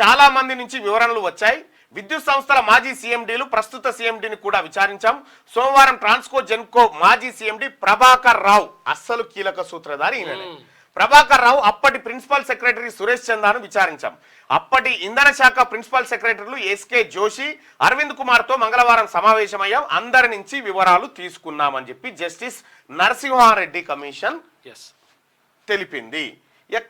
చాలా మంది నుంచి వివరణలు వచ్చాయి. విద్యుత్ సంస్థల మాజీ సీఎండీలు ప్రస్తుత సీఎండీని కూడా విచారించాం. సోమవారం ట్రాన్స్కో జెన్కో మాజీ సీఎండీ ప్రభాకర్ రావు అస్సలు కీలక సూత్రధారి ఈయననే. ప్రభాకర్ రావు అప్పటి ప్రిన్సిపల్ సెక్రటరీ సురేష్ చందాను విచారించాం. అప్పటి ఇంధన శాఖ ప్రిన్సిపల్ సెక్రటరీలు ఎస్కే జోషి, అరవింద్ కుమార్ తో మంగళవారం సమావేశమయ్యాం. అందరి నుంచి వివరాలు తీసుకున్నామని చెప్పి జస్టిస్ నరసింహారెడ్డి కమిషన్ తెలిపింది.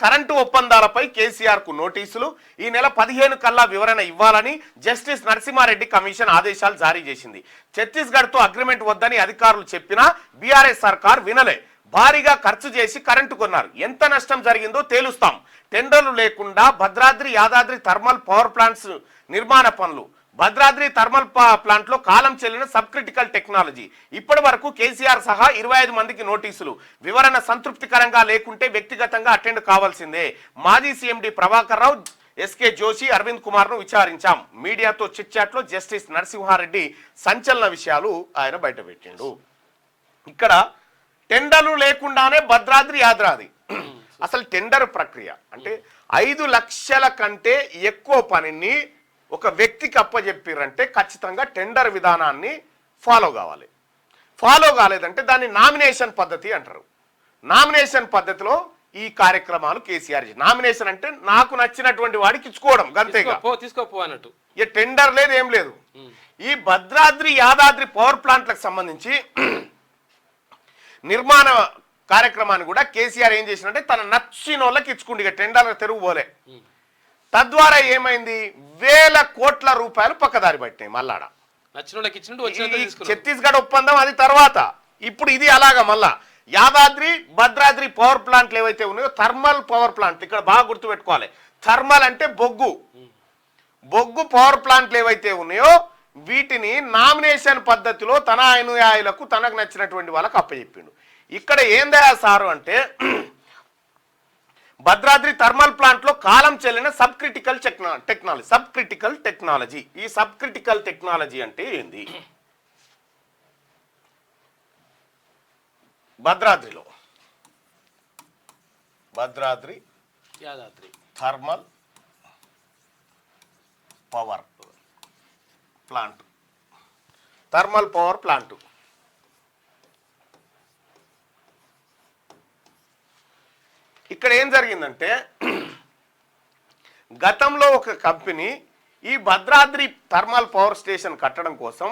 కరెంటు ఒప్పందాలపై కేసీఆర్ కు నోటీసులు. ఈ నెల 15 కల్లా వివరణ ఇవ్వాలని జస్టిస్ నరసింహారెడ్డి కమిషన్ ఆదేశాలు జారీ చేసింది. ఛత్తీస్గఢ్ తో అగ్రిమెంట్ వద్దని అధికారులు చెప్పినా బీఆర్ఎస్ సర్కార్ వినలే. భారీగా ఖర్చు చేసి కరెంటు కొన్నారు. ఎంత నష్టం జరిగిందో తేలుస్తాం. టెండర్లు లేకుండా Bhadradri Yadadri thermal power plants నిర్మాణ పనులు. భద్రాద్రి థర్మల్ ప్లాంట్ లో కాలం చెల్లిన సబ్ క్రిటికల్ టెక్నాలజీ. ఇప్పటి వరకు కేసీఆర్ సహా 25 మందికి నోటీసులు. వివరణ సంతృప్తికరంగా లేకుంటే వ్యక్తిగతంగా అటెండ్ కావాల్సిందే. మాజీ సీఎండీ ప్రభాకర్ రావు, ఎస్కే జోషి, అరవింద్ కుమార్ ను విచారించాం. మీడియాతో చిట్ చాట్ లో జస్టిస్ నరసింహారెడ్డి సంచలన విషయాలు ఆయన బయటపెట్టిండు. ఇక్కడ టెండర్లు లేకుండానే భద్రాద్రి యాదాద్రి అసలు టెండర్ ప్రక్రియ అంటే 5 లక్షల కంటే ఎక్కువ పనిని ఒక వ్యక్తికి అప్పచెప్పిరంటే ఖచ్చితంగా టెండర్ విధానాన్ని ఫాలో కావాలి. ఫాలో కాలేదంటే దాన్ని నామినేషన్ పద్ధతి అంటారు. నామినేషన్ పద్ధతిలో ఈ కార్యక్రమాలు కేసీఆర్. నామినేషన్ అంటే నాకు నచ్చినటువంటి వాడికి ఇచ్చుకోవడం గంతేగా, తీసుకోపో అన్నట్టు. ఇక టెండర్ లేదు, ఏం లేదు. ఈ భద్రాద్రి యాదాద్రి పవర్ ప్లాంట్లకు సంబంధించి నిర్మాణ కార్యక్రమాన్ని కూడా కేసీఆర్ ఏం చేసినంటే తన నచ్చిన వాళ్ళకి ఇచ్చుకుంటే ఇక టెండర్లు తెరుగు పోలే. తద్వారా ఏమైంది, వేల కోట్ల రూపాయలు పక్కదారి పట్టినాయి. మళ్ళాడ ఛత్తీస్గఢ్ ఒప్పందం అది తర్వాత. ఇప్పుడు ఇది అలాగా మళ్ళా యాదాద్రి భద్రాద్రి పవర్ ప్లాంట్లు ఏవైతే ఉన్నాయో థర్మల్ పవర్ ప్లాంట్, ఇక్కడ బాగా గుర్తుపెట్టుకోవాలి. థర్మల్ అంటే బొగ్గు పవర్ ప్లాంట్లు ఏవైతే ఉన్నాయో వీటిని నామినేషన్ పద్ధతిలో తన అనుయాయులకు తనకు నచ్చినటువంటి వాళ్ళకు అప్పచెప్పిండు. ఇక్కడ ఏందయా సారు అంటే భద్రాద్రి థర్మల్ ప్లాంట్ లో కాలం చెల్లిన సబ్ క్రిటికల్ టెక్నాలజీ. ఈ సబ్ క్రిటికల్ టెక్నాలజీ అంటే ఏంది? Bhadradri Yadadri thermal power plant ఇక్కడ ఏం జరిగిందంటే గతంలో ఒక కంపెనీ ఈ భద్రాద్రి థర్మల్ పవర్ స్టేషన్ కట్టడం కోసం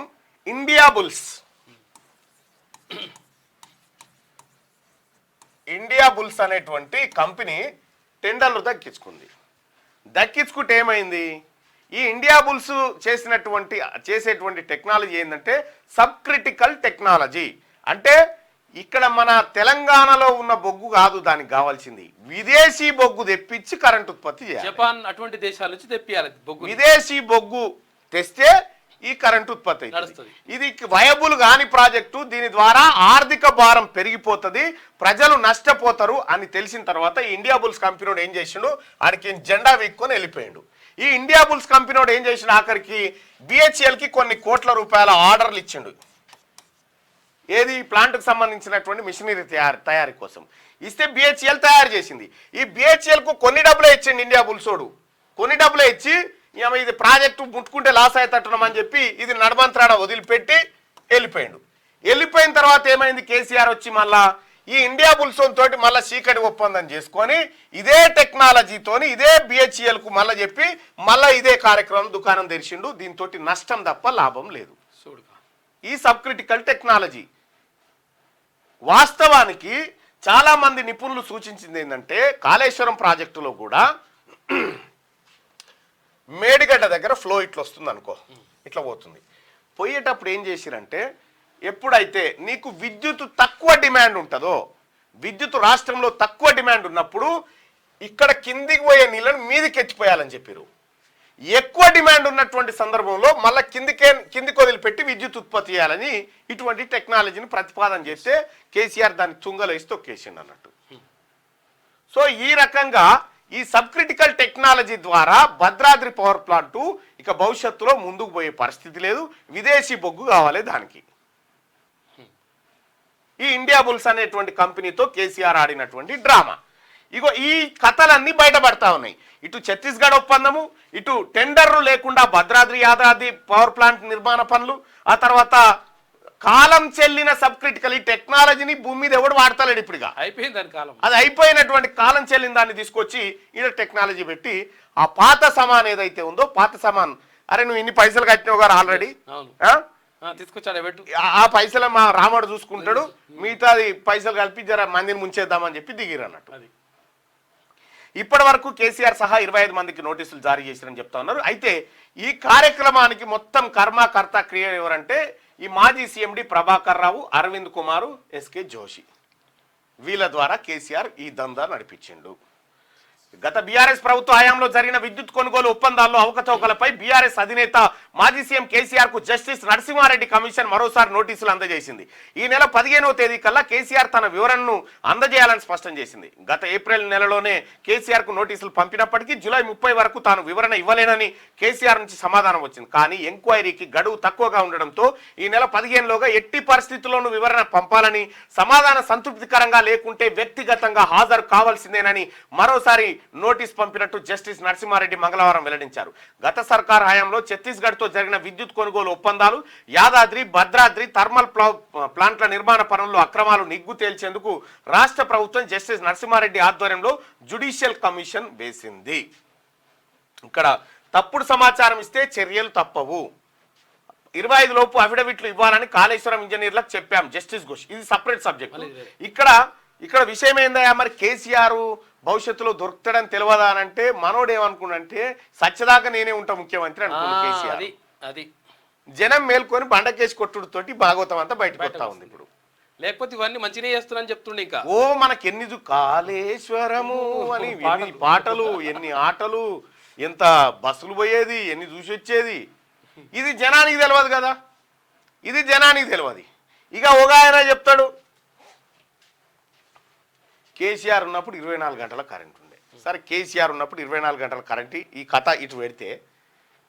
ఇండియా బుల్స్ అనేటువంటి కంపెనీ టెండర్లు దక్కించుకుంటే ఏమైంది, ఈ ఇండియా బుల్స్ చేసేటువంటి టెక్నాలజీ ఏంటంటే సబ్ క్రిటికల్ టెక్నాలజీ. అంటే ఇక్కడ మన తెలంగాణలో ఉన్న బొగ్గు కాదు దానికి కావాల్సింది, విదేశీ బొగ్గు తెప్పించి కరెంట్ ఉత్పత్తి చేయాలి. జపాన్ అటువంటి దేశాల నుంచి తెప్పియాలి బొగ్గు. విదేశీ బొగ్గు తెస్తే ఈ కరెంట్ ఉత్పత్తి అవుతుంది. ఇది వయబుల్ కాని ప్రాజెక్టు. దీని ద్వారా ఆర్థిక భారం పెరిగిపోతుంది, ప్రజలు నష్టపోతారు అని తెలిసిన తర్వాత ఈ ఇండియా బుల్స్ కంపెనీ ఏం చేసిండు, ఆడికి జెండా వీక్కొని వెళ్ళిపోయిండు. ఈ ఇండియా బుల్స్ కంపెనీ ఏం చేసిండు, ఆఖరికి బిహెచ్ఎల్కి కొన్ని కోట్ల రూపాయల ఆర్డర్లు ఇచ్చిండు. ఏది ప్లాంట్కి సంబంధించినటువంటి మిషనరీ తయారీ కోసం ఇస్తే బిహెచ్ఎల్ తయారు చేసింది. ఈ బిహెచ్ఎల్కు కొన్ని డబ్బులే ఇచ్చిండు ఇండియా బుల్సోడు. కొన్ని డబ్బులే ఇచ్చి ఇది ప్రాజెక్టు ముట్టుకుంటే లాస్ అవుతట్టున్నామని చెప్పి ఇది నడమంత్రాడ వదిలిపెట్టి వెళ్ళిపోయిండు. వెళ్ళిపోయిన తర్వాత ఏమైంది, కేసీఆర్ వచ్చి మళ్ళా ఈ ఇండియా బుల్సోన్ తోటి మళ్ళీ చీకటి ఒప్పందం చేసుకొని ఇదే టెక్నాలజీతోని ఇదే బిహెచ్ఎల్కు మళ్ళీ చెప్పి మళ్ళీ ఇదే కార్యక్రమం దుకాణం తెరిచిండు. దీంతో నష్టం తప్ప లాభం లేదు. ఈ సబ్ క్రిటికల్ టెక్నాలజీ వాస్తవానికి చాలా మంది నిపుణులు సూచించింది ఏంటంటే కాళేశ్వరం ప్రాజెక్టులో కూడా మేడిగడ్డ దగ్గర ఫ్లో ఇట్లా వస్తుంది అనుకో, ఇట్లా పోతుంది. పోయేటప్పుడు ఏం చేసిరంటే ఎప్పుడైతే నీకు విద్యుత్ తక్కువ డిమాండ్ ఉంటుందో, విద్యుత్ రాష్ట్రంలో తక్కువ డిమాండ్ ఉన్నప్పుడు ఇక్కడ కిందికి పోయే నీళ్ళని మీదికి ఎత్తిపోయాలని చెప్పారు. ఎక్కువ డిమాండ్ ఉన్నటువంటి సందర్భంలో మళ్ళీ కిందికి వదిలిపెట్టి విద్యుత్ ఉత్పత్తి చేయాలని ఇటువంటి టెక్నాలజీని ప్రతిపాదన చేస్తే కేసీఆర్ దాన్ని తుంగలో వేసి తొక్కేసిండు అన్నట్టు. సో ఈ రకంగా ఈ సబ్ క్రిటికల్ టెక్నాలజీ ద్వారా భద్రాద్రి పవర్ ప్లాంట్ ఇక భవిష్యత్తులో ముందుకు పోయే పరిస్థితి లేదు. విదేశీ బొగ్గు కావాలి దానికి. ఈ ఇండియా బుల్స్ అనేటువంటి కంపెనీతో కేసీఆర్ ఆడినటువంటి డ్రామా. ఇగో ఈ కథలన్నీ బయటపడతా ఉన్నాయి. ఇటు ఛత్తీస్గఢ్ ఒప్పందము, ఇటు టెండర్లు లేకుండా భద్రాద్రి యాదాద్రి పవర్ ప్లాంట్ నిర్మాణ పనులు, ఆ తర్వాత కాలం చెల్లిన సబ్ క్రిటికల్ ఈ టెక్నాలజీని భూమి మీద ఎవడు వాడతలేడు ఇప్పుడుగా. అయిపోయింది దాని కాలం. అది అయిపోయినటువంటి కాలం చెల్లిన దాన్ని తీసుకొచ్చి ఈడ టెక్నాలజీ పెట్టి ఆ పాత సమాన్ ఏదైతే ఉందో పాత సమాన్, అరే నువ్వు ఇన్ని పైసలు కట్టినావు గారు ఆల్రెడీ, తీసుకొచ్చాడు పెట్టు, ఆ పైసలు మా రాముడు చూసుకుంటాడు, మిగతాది పైసలు కలిపి జర మందిని ముంచేద్దామని చెప్పి దిగిరు అన్నట్టు. అది ఇప్పటి వరకు కేసీఆర్ సహా 25 మందికి నోటీసులు జారీ చేశారని చెప్తా ఉన్నారు. అయితే ఈ కార్యక్రమానికి మొత్తం కర్మకర్త క్రియ ఎవరంటే ఈ మాజీ సీఎండి ప్రభాకర్ రావు, అరవింద్ కుమారు, ఎస్కే జోషి, వీళ్ళ ద్వారా కేసీఆర్ ఈ దందా నడిపించిండు. గత బీఆర్ఎస్ ప్రభుత్వ హయాంలో జరిగిన విద్యుత్ కొనుగోలు ఒప్పందాల్లో అవకతవకలపై బీఆర్ఎస్ అధినేత మాజీ సీఎం కేసీఆర్ కు జస్టిస్ నరసింహారెడ్డి కమిషన్ మరోసారి నోటీసులు అందజేసింది. ఈ నెల 15వ తేదీ కల్లా కేసీఆర్ తన వివరణను అందజేయాలని స్పష్టం చేసింది. గత ఏప్రిల్ నెలలోనే కేసీఆర్ కు నోటీసులు పంపినప్పటికీ జూలై 30 వరకు తాను వివరణ ఇవ్వలేనని కేసీఆర్ నుంచి సమాధానం వచ్చింది. కానీ ఎంక్వైరీకి గడువు తక్కువగా ఉండడంతో ఈ నెల 15లోగా ఎట్టి పరిస్థితుల్లోనూ వివరణ పంపాలని, సమాధానం సంతృప్తికరంగా లేకుంటే వ్యక్తిగతంగా హాజరు కావాల్సిందేనని మరోసారి నోటీస్ పంపినట్టు జస్టిస్ నరసింహారెడ్డి మంగళవారం వెల్లడించారు. గత సర్కార్ హయాంలో ఛత్తీస్గఢ్ తో జరిగిన విద్యుత్ కొనుగోలు ఒప్పందాలు, యాదాద్రి భద్రాద్రి థర్మల్ ప్లాంట్ల నిర్మాణ పనుల్లో అక్రమాలు నిగ్గు తేల్చేందుకు రాష్ట్ర ప్రభుత్వం జస్టిస్ నరసింహారెడ్డి ఆధ్వర్యంలో జ్యుడిషియల్ కమిషన్ వేసింది. ఇక్కడ తప్పుడు సమాచారం ఇస్తే చర్యలు తప్పవు, 25 లోపు అఫిడవిట్లు ఇవ్వాలని కాళేశ్వరం ఇంజనీర్లకు చెప్పాం జస్టిస్ ఘోష్. ఇది సపరేట్ సబ్జెక్ట్. ఇక్కడ విషయం ఏందయ్యా, మరి కేసీఆర్ భవిష్యత్తులో దొరుకుతాడని తెలియదా అని అంటే మనోడు ఏమనుకున్నంటే సత్యదాకా నేనే ఉంటా ముఖ్యమంత్రి అనుకున్నాను కేసీఆర్. అది జనం మేల్కొని బండకేసి కొట్టుడుతోటి భాగవతం అంతా బయటకు వస్తా ఉంది. ఇప్పుడు లేకపోతే ఇవన్నీ మంచిగా చేస్తున్నా చెప్తుండే. ఇంకా ఓ మనకెన్ని కాళేశ్వరము అని ఎన్ని పాటలు, ఎన్ని ఆటలు, ఎంత బస్సులు పోయేది, ఎన్ని చూసి వచ్చేది. ఇది జనానికి తెలియదు కదా, ఇది జనానికి తెలియదు. ఇక ఒక ఆయన చెప్తాడు కేసీఆర్ ఉన్నప్పుడు 24 గంటల కరెంట్ ఉండే. సరే కేసీఆర్ ఉన్నప్పుడు 24 గంటల కరెంట్, ఈ కథ ఇటు పెడితే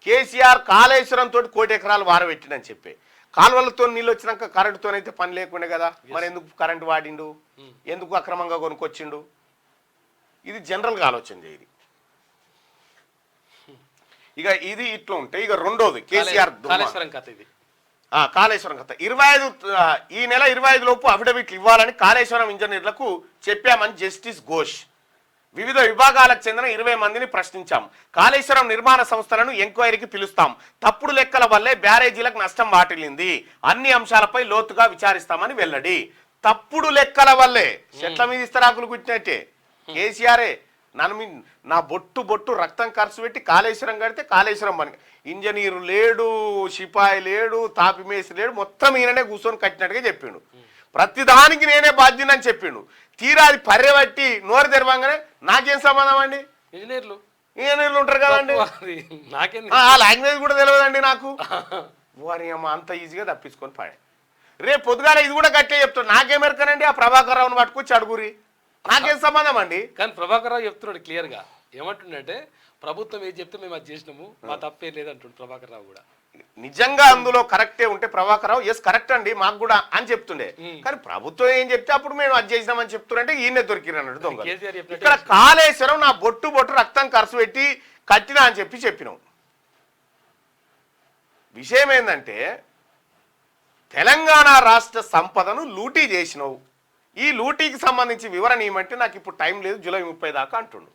కేసీఆర్ కాళేశ్వరం తోటి 1 కోటి ఎకరాలు వారబెట్టిండని చెప్పి కాలువలతో నీళ్ళు వచ్చినాక కరెంటుతోనైతే పని లేకుండే కదా, మరి ఎందుకు కరెంటు వాడిండు, ఎందుకు అక్రమంగా కొనుక్కొచ్చిండు? ఇది జనరల్గా ఆలోచన చేయది. ఇక ఇది ఇట్లా ఉంటే ఇక రెండోది కేసీఆర్ కాళేశ్వరం కథ. ఈ నెల 25 లోపు అఫిడవిట్లు ఇవ్వాలని కాళేశ్వరం ఇంజనీర్లకు చెప్పామని జస్టిస్ ఘోష్. వివిధ విభాగాలకు చెందిన 20 మందిని ప్రశ్నించాం. కాళేశ్వరం నిర్మాణ సంస్థలను ఎంక్వైరీకి పిలుస్తాం. తప్పుడు లెక్కల వల్లే బ్యారేజీలకు నష్టం వాటిల్లింది. అన్ని అంశాలపై లోతుగా విచారిస్తామని వెల్లడి. తప్పుడు లెక్కల వల్లే చెట్ల మీద ఇస్తరాకులు గుచ్చినట్టే కేసీఆరే నా బొట్టు రక్తం ఖర్చు పెట్టి కాళేశ్వరం కడితే కాళేశ్వరం పని, ఇంజనీరు లేడు, సిపాయి లేడు, తాపి మేసి లేడు, మొత్తం ఈయననే కూర్చొని కట్టినట్టుగా చెప్పిండు. ప్రతిదానికి నేనే బాధ్యత అని చెప్పిండు. తీరా అది పర్యబట్టి నోరు తెరవంగానే నాకేం సంబంధం అండి, ఇంజనీర్లు ఉంటారు కదండి, ఆ లాంగ్వేజ్ కూడా తెలియదండి నాకు, వారి అమ్మ అంత ఈజీగా తప్పించుకొని పడే. రేపు పొద్దుగాల ఇది కూడా గట్టే చెప్తాడు, నాకేమెరకనండి ఆ ప్రభాకర్ రావుని పట్టుకొచ్చి అడుగురి, నాకేం సంబంధం అండి. కానీ ప్రభాకర్ రావు చెప్తున్నాడు క్లియర్ గా, ఏమంటుండే ప్రభుత్వం ఏది చెప్తే మేము అది చేసినాము, మా తప్పేం లేదంటుండు ప్రభాకర్ రావు కూడా. నిజంగా అందులో కరెక్టే ఉంటే ప్రభాకర్ రావు ఎస్ కరెక్ట్ అండి మాకు కూడా అని చెప్తుండే. కానీ ప్రభుత్వం ఏం చెప్తే అప్పుడు మేము అది చేసినామని చెప్తుంటే ఈయనే దొరికిరు అన్నట్టు దొంగ. ఇక్కడ కాళేశ్వరం నా బొట్టు రక్తం ఖర్చు పెట్టి కట్టినా అని చెప్పినాం. విషయం ఏంటంటే తెలంగాణ రాష్ట్ర సంపదను లూటీ చేసినావు, ఈ లూటీకి సంబంధించి వివరణ ఏమంటే నాకు ఇప్పుడు టైం లేదు, జూలై 30 దాకా అంటుండు.